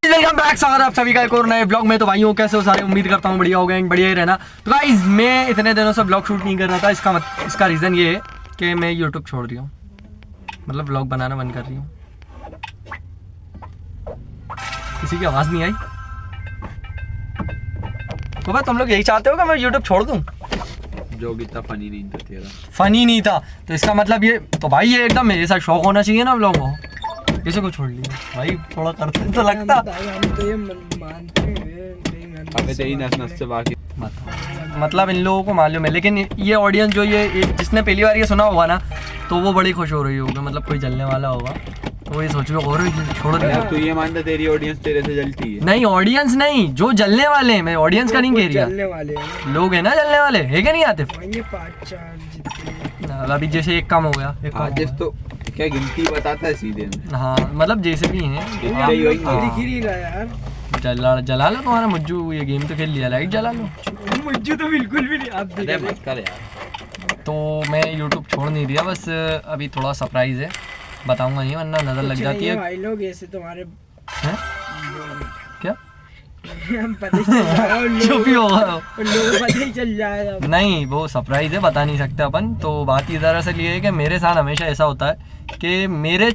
Welcome back, स्वागत है आप सभी का एक और नए ब्लॉग में। तो भाइयों कैसे हो सारे, उम्मीद करता हूँ बढ़िया हो गए, बढ़िया ही रहना। तो गाइस मैं इतने दिनों से ब्लॉग शूट नहीं कर रहा था। इसका रीज़न ये है कि मैं यूट्यूब छोड़ रही हूँ, मतलब ब्लॉग बनाना बंद कर रही हूँ। किसी की आवाज़ नहीं आई तो भाई तुम लोग यही चाहते हो कि मैं यूट्यूब छोड़ दूँ? जो इतना फनी नहीं था तेरा, फनी नहीं था तो इसका मतलब ये तो भाई ये एकदम मेरे साथ शौक होना चाहिए ना ब्लॉग को। किसी को छोड़ लिया भाई, थोड़ा करते तो लगता। अबे तेरी नस से बाकी मतलब इन लोगों को मालूम है, लेकिन ये ऑडियंस जो ये जिसने पहली बार ये सुना होगा ना, तो वो बड़ी खुश हो रही होगी। मतलब कोई जलने वाला होगा तो ये सोच रहे और छोड़ दिया। तू ये मानता तेरी ऑडियंस तेरे से जलती है? नहीं, ऑडियंस नहीं, जो जलने वाले हैं। मैं ऑडियंस का नहीं कह रही, जलने वाले हैं लोग है ना जलने वाले, है क्या नहीं आते? ये 5-4 जितने अभी जैसे एक कम हो गया, एक हाँ, कम जिस तो क्या गिनती बताता है सीधे में। हाँ मतलब जैसे भी हैं हाँ, यही वही दिख ही नहीं रहा यार। जला लो तुम्हारा मुज्जू। ये गेम तो खेल लिया, लाइट जला लो। मुझे तो बिल्कुल भी नहीं, आप देख अरे मत कर यार। तो मैं यूट्यूब छोड़ नहीं दिया, बस अभी थोड़ा सरप्राइज है, बताऊंगा नहीं वरना नज़र लग जाती है। भाई लोग ऐसे तुम्हारे हैं? क्या हम पता ही चल जाएगा उन जो भी होगा, लोगों को पता ही चल जाएगा। नहीं वो सरप्राइज है, बता नहीं सकते अपन। तो बात ये दरअसल ये है कि मेरे साथ हमेशा ऐसा होता है कि मेरे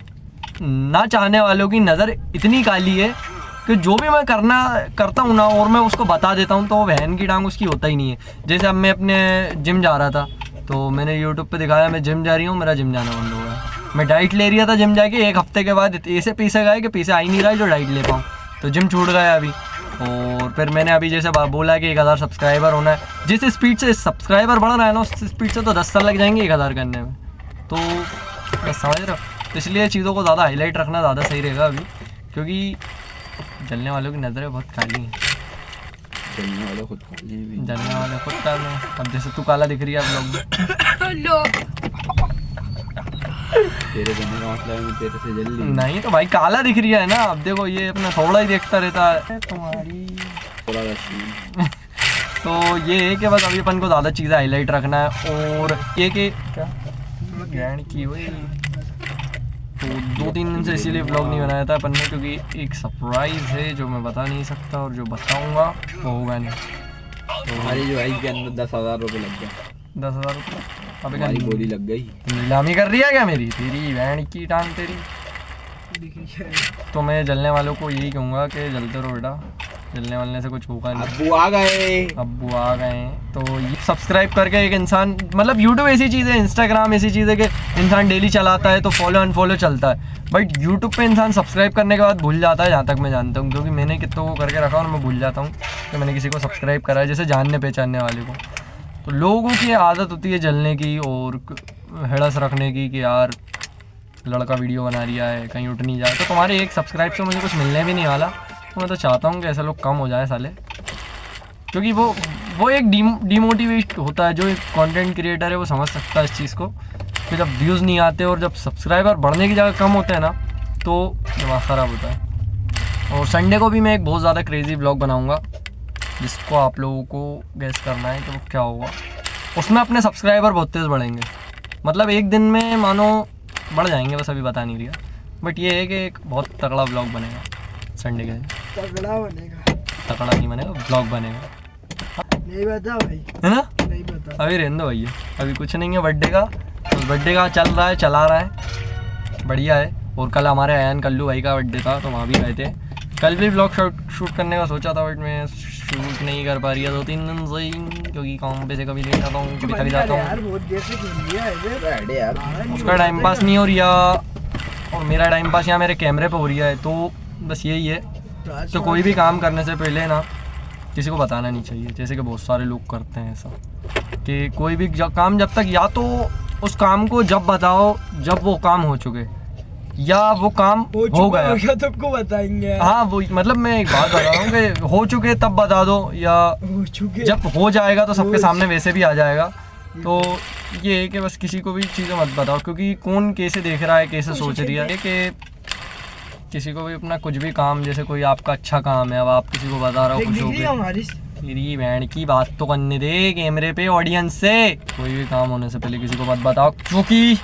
ना चाहने वालों की नज़र इतनी काली है कि जो भी मैं करता हूँ ना और मैं उसको बता देता हूँ तो वो बहन की टांग उसकी होता ही नहीं है। जैसे अब मैं अपने जिम जा रहा था तो मैंने यूट्यूब पे दिखाया मैं जिम जा रही हूँ, मेरा जिम जाना बंद हो गया। मैं डाइट ले रहा था जिम जाके, एक हफ्ते के बाद ऐसे पैसे गए कि पैसे आ ही नहीं रहा है जो डाइट ले पाऊँ, तो जिम छूट गया अभी। और फिर मैंने अभी जैसे बोला कि 1000 सब्सक्राइबर होना है, जिस स्पीड से सब्सक्राइबर बढ़ रहा है ना उस स्पीड से तो 10 साल लग जाएंगे 1000 करने में। तो बस समझ रहे हो, तो इसलिए चीज़ों को ज़्यादा हाईलाइट रखना ज़्यादा सही रहेगा अभी, क्योंकि जलने वालों की नज़रें बहुत काली हैं। जलने वाले खुद काले हैं। जलने वाले खुद काले हैं। अब जैसे तू काला दिख रही है आप लोग तेरे बनने का मतलब है मैं तेरे से जल ली नहीं तो भाई काला दिख रही है ना। अब देखो ये अपना थोड़ा ही देखता रहता है तुम्हारी थोड़ा रश्मि। तो ये है कि बस अभी अपन को ज़्यादा चीज़ें हाईलाइट रखना है। और ये कि क्या ग्रहण की हुई तो 2-3 दिन से इसीलिए व्लॉग नहीं बनाया था अपन ने, क्योंकि एक सरप्राइज़ है जो मैं बता नहीं सकता और जो बताऊंगा वो होगा नहीं। तो हमारी जो भाई के अंदर 10,000 रुपये लग गया। 10,000 रुपये अब हमारी गोली लग गई। नीलामी कर रही है क्या मेरी? तेरी बहन की टांग तेरी। तो मैं जलने वालों को यही कहूँगा कि जलते रहो बेटा, जलने वालने से कुछ होगा नहीं। अब्बू आ गए। अब्बू आ गए तो ये सब्सक्राइब करके एक इंसान, मतलब यूट्यूब ऐसी चीज़ है, इंस्टाग्राम ऐसी चीज़ है कि इंसान डेली चलाता है तो फॉलो अनफॉलो चलता है, बट यूट्यूब पे इंसान सब्सक्राइब करने के बाद भूल जाता है, जहाँ तक मैं जानता हूँ। क्योंकि मैंने कितनों को करके रखा और मैं भूल जाता हूँ कि मैंने किसी को सब्सक्राइब करा है, जैसे जानने पहचानने वाले को। तो लोगों की आदत होती है जलने की और हिड़स रखने की कि यार लड़का वीडियो बना रहा है कहीं उठ नहीं जाए। तो तुम्हारे एक सब्सक्राइब से मुझे कुछ मिलने भी नहीं वाला, तो मैं तो चाहता हूँ कि ऐसे लोग कम हो जाए साले, क्योंकि वो एक डीमोटिवेट होता है। जो एक कंटेंट क्रिएटर है वो समझ सकता है इस चीज़ को कि जब व्यूज़ नहीं आते और जब सब्सक्राइबर बढ़ने की जगह कम होते हैं ना तो दिमाग ख़राब होता है। और संडे को भी मैं एक बहुत ज़्यादा क्रेज़ी व्लॉग बनाऊँगा जिसको आप लोगों को गैस करना है कि वो क्या होगा। उसमें अपने सब्सक्राइबर बहुत तेज़ बढ़ेंगे, मतलब एक दिन में मानो बढ़ जाएंगे, बस अभी बता नहीं रहा, बट ये है कि एक बहुत तगड़ा व्लॉग बनेगा संडे के दिन। तगड़ा बनेगा, तगड़ा नहीं बनेगा, व्लॉग बनेगा। नहीं बता भाई, है ना? नहीं बता। अभी रहने दो भैया, अभी कुछ नहीं है बर्थडे का, तो बर्थडे का चला रहा है, बढ़िया है। और कल हमारे अयान कल्लू भाई का बर्थडे था तो वहाँ भी गए थे। कल भी व्लॉग शूट करने का सोचा था बट मैं शूट नहीं कर पा रही है 2-3 दिन से ही, क्योंकि काम पे से कभी लेट आता हूँ, कभी थक जाता यार हूँ, बहुत देर से खेल लिया है यार। उसका टाइम पास नहीं हो रहा और मेरा टाइम पास यहाँ मेरे कैमरे पे हो रहा है। तो बस यही है। तो कोई भी काम करने से पहले ना किसी को बताना नहीं चाहिए, जैसे कि बहुत सारे लोग करते हैं ऐसा कि कोई भी काम जब तक, या तो उस काम को जब बताओ जब वो काम हो चुके या वो काम हो गया तुमको बताएंगे। हाँ वो मतलब मैं एक बात बता रहा हूँ कि हो चुके तब बता दो, या हो चुके जब हो जाएगा तो सबके सामने वैसे भी आ जाएगा। तो ये है कि बस किसी को भी चीज़ें मत बताओ, क्योंकि कौन कैसे देख रहा है, कैसे सोच रही है कि किसी को भी अपना कुछ भी काम, जैसे कोई आपका अच्छा काम है, अब आप किसी को बता रहा हो खुश हो गए, मेरी बहन की बात तो करने दे कैमरे पे ऑडियंस से। कोई भी काम होने से पहले किसी को मत बताओ, क्योंकि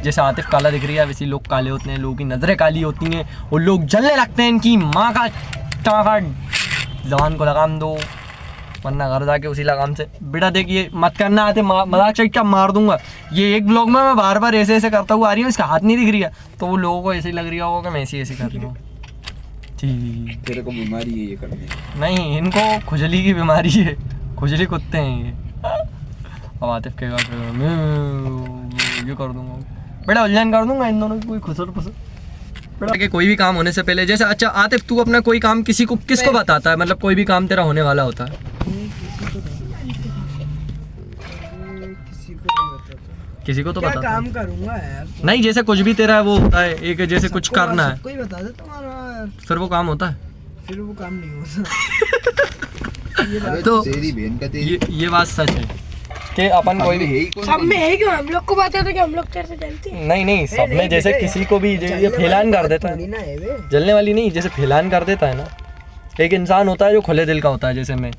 जैसे आतिफ काला दिख रही है वैसे लोग काले होते हैं, लोगों की नज़रें काली होती हैं और लोग जलने लगते हैं। इनकी माँ का टाका जवान को लगाम दो वरना घर जाके उसी लगाम से बेटा देखिए मत करना आते मजाक चल क्या मार दूंगा। ये एक ब्लॉग में मैं बार बार ऐसे ऐसे करता हुआ आ रही हूँ, इसका हाथ नहीं दिख रही है तो वो लोगों को ऐसे ही लग रही होगा कि मैं ऐसे कर रही हूँ। ठीक तेरे को बीमारी है ये करने की। नहीं, इनको खुजली की बीमारी है, खुजली कुत्ते हैं ये। अब आतिफ के मैं ये कर दूंगा बेटा, उलझन कर दूंगा इन दोनों की कोई खुसर पुसर बेटा कि कोई भी काम होने से पहले जैसे अच्छा आतिफ तू अपना कोई काम किसको बताता है, मतलब कोई भी काम तेरा होने वाला होता है किसी को तो क्या बताता काम है। करूंगा यार? नहीं जैसे कुछ भी तेरा वो होता है एक जैसे कुछ करना है कोई बता दे तुम्हारा, फिर वो काम होता है। फिर वो काम नहीं होता। ये बात तो तेरी बहन का तेरी ये बात सच है कि अपन कोई भी यही कौन सब में है क्यों? हम लोग को पता था कि हम लोग तेरे से जलते हैं। नहीं सब में जैसे किसी को भी ये फैलान कर देता थोड़ी है, ना है बे। जलने वाली नहीं जैसे फैलान कर देता है ना। एक इंसान होता है जो खुले दिल का होता है, जैसे मैं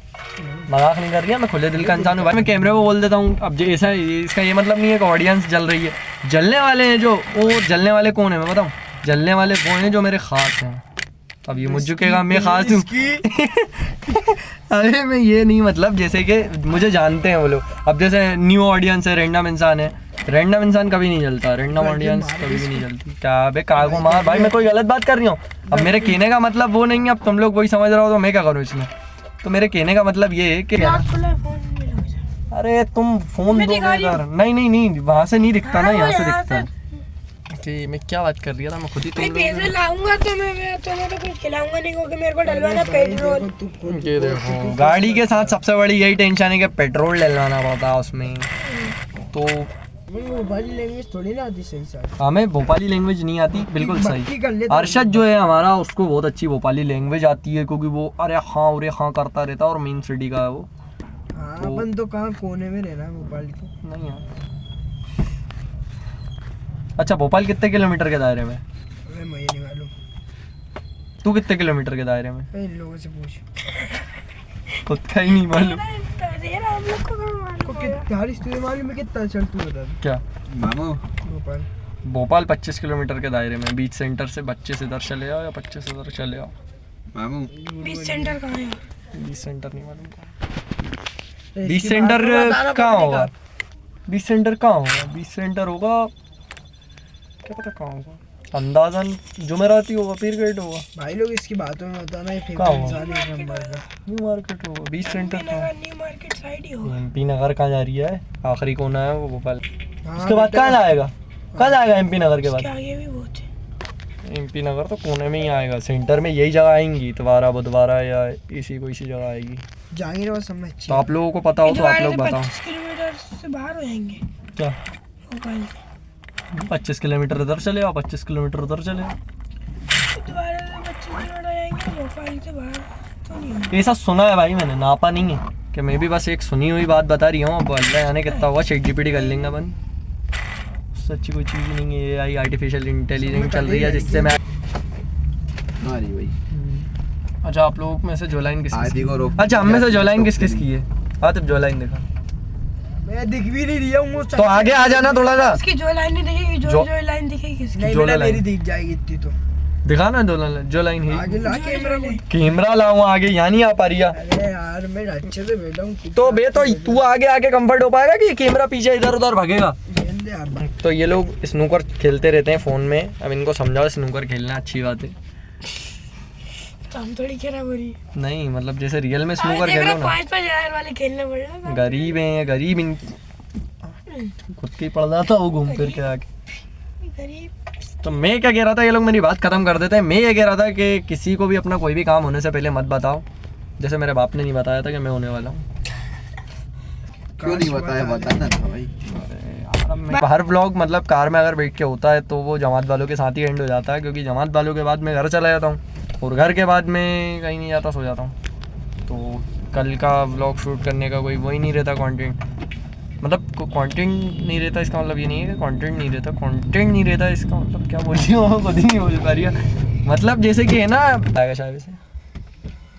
मजाक नहीं कर रही है, मैं खुले दिल का इंसान हूँ भाई। मैं कैमरे को बोल देता हूँ। अब जो ऐसा इसका ये मतलब नहीं है कि ऑडियंस जल रही है। जलने वाले हैं जो वो जलने वाले कौन है मैं बताऊँ? जलने वाले वो हैं जो मेरे खास हैं। अब ये मुझ चुकेगा मैं खास हूँ। अरे मैं ये नहीं मतलब जैसे कि मुझे जानते हैं वो लोग। अब जैसे न्यू ऑडियंस है, रैंडम इंसान है, रैंडम इंसान कभी नहीं जलता, रैंडम ऑडियंस कभी भी नहीं जलती। क्या बे काय को मार भाई, मैं कोई गलत बात कर रही हूँ? अब मेरे कहने का मतलब वो नहीं है, अब तुम लोग वही समझ रहे हो तो मैं क्या करूँ इसमें? तो मेरे कहने का मतलब ये है कि रात खुला है, फोन नहीं लग जा। अरे तुम फोन मैं दो दिखा रही हूँ। इधर। नहीं वहाँ से नहीं दिखता ना, हाँ, यहाँ से यहाँ दिखता है। कि मैं क्या बात कर रही था, मैं खुद ही मैं तुम पैसे लाऊंगा तो मैं तुम्हें तो कुछ खिलाऊंगा नहीं क्योंकि मेरे को डलवाना पेट्रोल। ये देखो गाड़ी के साथ सबसे बड़ी यही टेंशन है कि पेट्रोल डलवाना पड़ता है उसमें। तो भोपाली लैंग्वेज थोड़ी ना आती सही साथ। हमें भोपाली लैंग्वेज नहीं आती, बिल्कुल भक्ति कर सही। लेता अरशद जो है हमारा उसको बहुत अच्छी भोपाली लैंग्वेज आती है क्योंकि वो अरे हाँ करता रहता है और मेन सिटी का है वो। हाँ अपन तो कहाँ कोने में रहना है भोपाल के। नहीं यार। अच्छा भोपाल कितने किलोमीटर के दायरे में? मुझे नहीं मालूम, तू कितने किलोमीटर के दायरे में? इन लोगों से पूछ। खुद का ही नहीं मालूम। हम लोग को कहाँ मालूम को होगा? कितना तुझे मालूम है कितना? चल तू बता दे। क्या मामू भोपाल भोपाल 25 किलोमीटर के दायरे में। बीच सेंटर से 25 इधर चले आओ या 25 इधर चले आओ। मामू बीच सेंटर कहाँ है? बीच सेंटर नहीं मालूम। इसकी बीच बात सेंटर तो बताना कहाँ पड़ेगा। होगा? बीच सेंटर कहाँ होगा? बीच सेंटर होगा क्या पता कहाँ होगा, अंदाजन जुमेराती होगा, पीर गेट होगा, भाई लोग इसकी बातों में बताना, ये फेक कहाँ हुआ? इंसान एक नंबर का। न्यू मार्केट होगा। बीच सेंटर कहाँ? नगर न्यू मार्केट साइड ही होगा। एमपी नगर कहाँ जा रही है? आखिरी कोना है वो भोपाल। हाँ, उसके बाद बेटा, कहाँ जाएगा? कहाँ जाएगा एमपी नगर के बाद? क्या आगे भी बहुत है। एमपी नगर तो कोने में ही आएगा। सेंटर में यही जगह आएंगी, इतवारा बुधवारा या इसी कोई सी जगह आएगी। जहांगीर बस सब में अच्छी तो आप लोगों को पता हो तो आप लोग बताओ। 25 किलोमीटर से बाहर हो जाएंगे क्या भोपाल से। 25 किलोमीटर इधर चले आओ, 25 किलोमीटर उधर चले आओ। दोबारा से 25 किलोमीटर जाएंगे भोपाल से बाहर तो नहीं होगा। ऐसा सुना है भाई मैंने, नापा नहीं है कि मैं भी बस एक सुनी हुई बात बता रही हूँ। अब अल्लाह जाने कितना हुआ, ChatGPT कर लेंगे अपन। उससे अच्छी कोई चीज़ नहीं है। AI आर्टिफिशियल इंटेलिजेंस चल रही है जिससे मैं मारी भाई अच्छा आप लोगों में से जो लाइन किस आदि को रोक। अच्छा हम में से जो लाइन किस किस की है? हाँ तब जो लाइन देखा मैं दिख भी नहीं रही हूँ तो आगे आ जाना थोड़ा सा। उसकी जो लाइन नहीं दिखेगी, जो जो- जो लाइन दिखेगी किसकी? नहीं जो बेटा लाइन। मेरी दिख जाएगी इतनी तो। दिखाना जो लाइन है। आगे ला कैमरा को। कैमरा लाऊं आगे, यहाँ नहीं आ पा रही है। अरे यार मैं अच्छे से बैठा हूँ तो बे तो तू आगे आके कंफर्ट हो पाएगा कि कैमरा पीछे इधर उधर भागेगा? यार तो ये लोग स्नूकर खेलते रहते हैं फ़ोन में। अब इनको समझाओ स्नूकर खेलना अच्छी बात है। तो हम थोड़ी खराब हो रही है। नहीं मतलब जैसे रियल में स्नूकर देख रहा खेलो ना। 5-5 हजार वाले खेलने पड़ रहा था। गरीब हैं, गरीब इन खुद के ही पड़ जाता वो घूम फिर के आके। गरीब। तो मैं क्या कह रहा था, ये लोग मेरी बात खत्म कर देते हैं। मैं ये कह रहा था कि किसी को भी अपना कोई भी काम होने से पहले मत बताओ। जैसे मेरे बाप ने नहीं बताया था कि मैं होने वाला हूँ। क्यों नहीं बताया? बताना था भाई। हर व्लॉग मतलब कार में अगर बैठ के होता है तो वो जमात वालों के साथ ही एंड हो जाता है, क्योंकि जमात वालों के बाद मैं घर चला जाता हूँ और घर के बाद मैं कहीं नहीं जाता, सो जाता हूँ। तो कल का व्लॉग शूट करने का कोई वही नहीं रहता, कंटेंट मतलब कंटेंट नहीं रहता। इसका मतलब ये नहीं है कि कंटेंट नहीं रहता, कंटेंट नहीं रहता। इसका मतलब क्या बोल रही हूँ, खुद ही नहीं बोल पा रही है। मतलब जैसे कि है ना आएगा चाय से।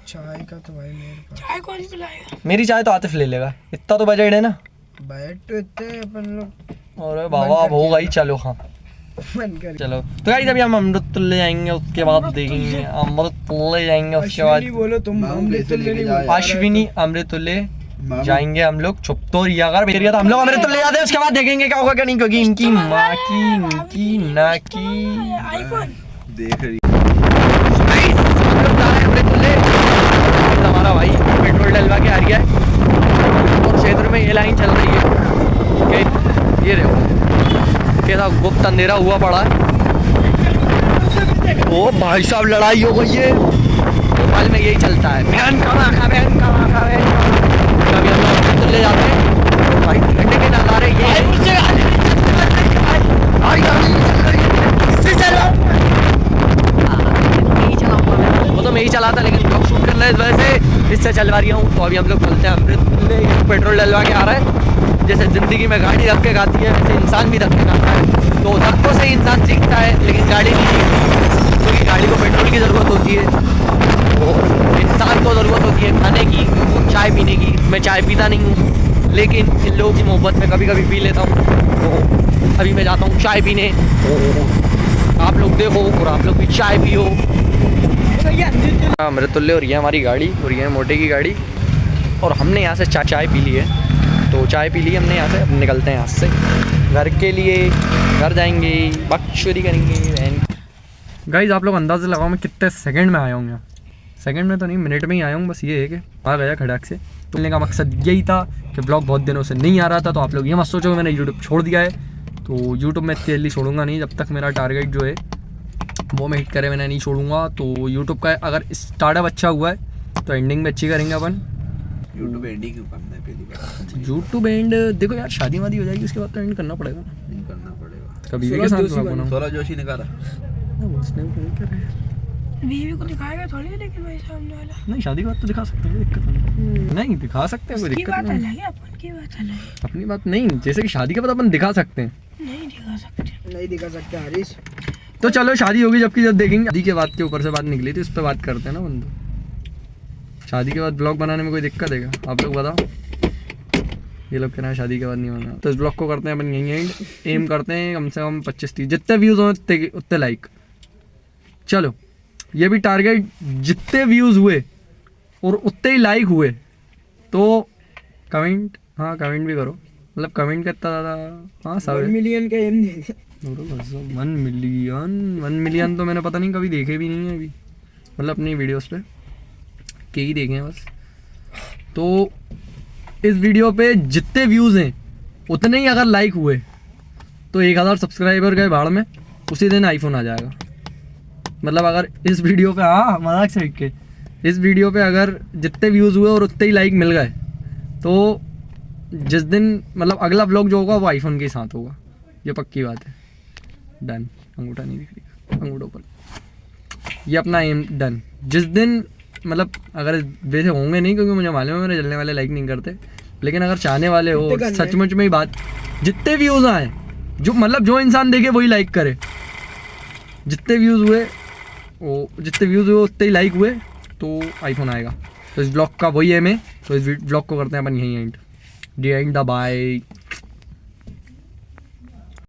चाय का तो भाई मेरे पास। चाय कौन सी पिलाएगा? मेरी चाय तो आतिफ ले लेगा, इतना तो बजट है ना। बैठ तो इतने अपन लोग अरे बाबा अब हो गई, चलो हाँ मन कर चलो। तो गाइस अभी हम अमृत ले जाएंगे, उसके बाद देखेंगे अमृत ले जाएंगे, उसके बाद अश्विनी बोलो तुम मामू हम कैसे लेते लेके नहीं जाए? अश्विनी अमृत ले मामू। जाएंगे हम लोग। चुप तो रिया अगर मेरी तो हम लोग अमृत ले जाते हैं, उसके बाद देखेंगे क्या होगा क्या नहीं, क्योंकि इनकी माँ की इनकी ना की आईफोन देख रही गाइस हम लोग जा रहे हैं अमृत ले। हमारा भाई पेट्रोल डलवा के आ गया है और क्षेत्र में ये लाइन चल रही है कि ये देखो कैसा गुप्त अंधेरा हुआ पड़ा है। ओ भाई साहब लड़ाई हो गई है, भोपाल में यही चलता है, बहन का माखा बहन का माखा बहन का। कभी हम लोग अमृत ले जाते हैं भाई, ठंडे के नज़ारे ये वो तो मैं ही चलाता, लेकिन ब्लॉग शूट करना है इस वजह से इससे चलवा रही हूँ। तो अभी हम लोग चलते हैं अमृत ले, पेट्रोल डलवा के आ रहा है। जैसे ज़िंदगी में गाड़ी धक्के खाती है वैसे इंसान भी धक्के खाता है, तो धक्कों से इंसान सीखता है लेकिन गाड़ी नहीं सीखती, क्योंकि गाड़ी को पेट्रोल की ज़रूरत होती है और इंसान को ज़रूरत होती है खाने की, चाय पीने की। मैं चाय पीता नहीं हूँ, लेकिन इन लोगों की मोहब्बत में कभी कभी पी लेता हूँ। तो अभी मैं जाता हूँ चाय पीने, आप लोग देखो और आप लोग भी चाय पियो। अमृतुल्य और ये हमारी गाड़ी और ये मोटे की गाड़ी, और हमने यहाँ से चाय पी ली है। तो चाय पी ली हमने यहाँ से, अब निकलते हैं यहाँ से घर के लिए। घर जाएंगे, बकचोदी करेंगे। गाइज आप लोग अंदाज़ा लगाओ मैं कितने सेकंड में आया हूँ यहाँ। सेकंड में तो नहीं, मिनट में ही आया हूँ। बस ये है कि आ गया खड़ाक से। तो मिलने का मकसद यही था कि ब्लॉग बहुत दिनों से नहीं आ रहा था। तो आप लोग ये मत सोचो कि मैंने यूट्यूब छोड़ दिया है। तो यूट्यूब में जल्दी छोड़ूंगा नहीं, जब तक मेरा टारगेट जो है वो मैं हिट करे मैंने नहीं छोड़ूंगा। तो यूट्यूब का अगर स्टार्टअप अच्छा हुआ है तो एंडिंग में अच्छी करेंगे अपन। यूट्यूब एंडिंग क्यों करना है पहली बार? यूट्यूब एंड देखो यार, शादी वादी हो जाएगी उसके बाद तो एंड करना पड़ेगा ना, नहीं करना पड़ेगा। कभी के साथ जोशी बनाऊं। सोलह जोशी ने करा। उसने भी क्या करा? बीवी को दिखाएगा थोड़ी, लेकिन भाई सामने वाला नहीं शादी के बाद तो दिखा सकते हैं, कोई दिक्कत नहीं। नहीं दिखा सकते हैं, कोई की दिक्कत बात नहीं। अलग है, अपन की बात अलग है। अपनी बात नहीं, जैसे कि शादी के बाद अपन दिखा सकते हैं। नहीं दिखा सकते। नहीं दिखा सकते हरीश। तो चलो शादी होगी जबकि जब देखेंगे। शादी के बाद के ऊपर से बात निकली थी, उस पर बात करते हैं ना बंदो। शादी के बाद ब्लॉग बनाने में कोई दिक्कत है क्या, आप लोग बताओ। ये लोग कह रहे हैं शादी के बाद नहीं बना, तो इस ब्लॉग को करते हैं अपन यहीं एंड। एम करते हैं कम से कम 25-30 जितने व्यूज़ हों उतने लाइक। चलो ये भी टारगेट, जितने व्यूज़ हुए और उतने ही लाइक हुए तो कमेंट, हाँ कमेंट भी करो, मतलब कमेंट कितना ज़्यादा, हाँ 1 मिलियन का एम दे 1 मिलियन तो मैंने पता नहीं कभी देखे भी नहीं है अभी, मतलब अपनी वीडियोस पे के ही देखे हैं बस। तो इस वीडियो पे जितने व्यूज़ हैं उतने ही अगर लाइक हुए तो 1000 सब्सक्राइबर गए भाड़ में, उसी दिन आईफोन आ जाएगा। मतलब अगर इस वीडियो पे, हाँ मजाक से के, इस वीडियो पे अगर जितने व्यूज़ हुए और उतने ही लाइक मिल गए तो जिस दिन मतलब अगला व्लॉग जो होगा वो आईफोन के साथ होगा, ये पक्की बात है। डन, अंगूठा नहीं दिख रही, अंगूठों पर ये अपना एम डन। जिस दिन मतलब अगर वैसे होंगे नहीं, क्योंकि मुझे मालूम है मेरे जलने वाले लाइक नहीं करते, लेकिन अगर चाहने वाले हो सचमुच में ही बात, जितने व्यूज़ आए, जो मतलब जो इंसान देखे वही लाइक करे, जितने व्यूज़ हुए वो जितने व्यूज़ हुए उतने ही लाइक हुए तो आईफोन आएगा। तो इस ब्लॉग का वही एम है। तो इस ब्लॉग को करते हैं अपन यहीं end. The end the bye.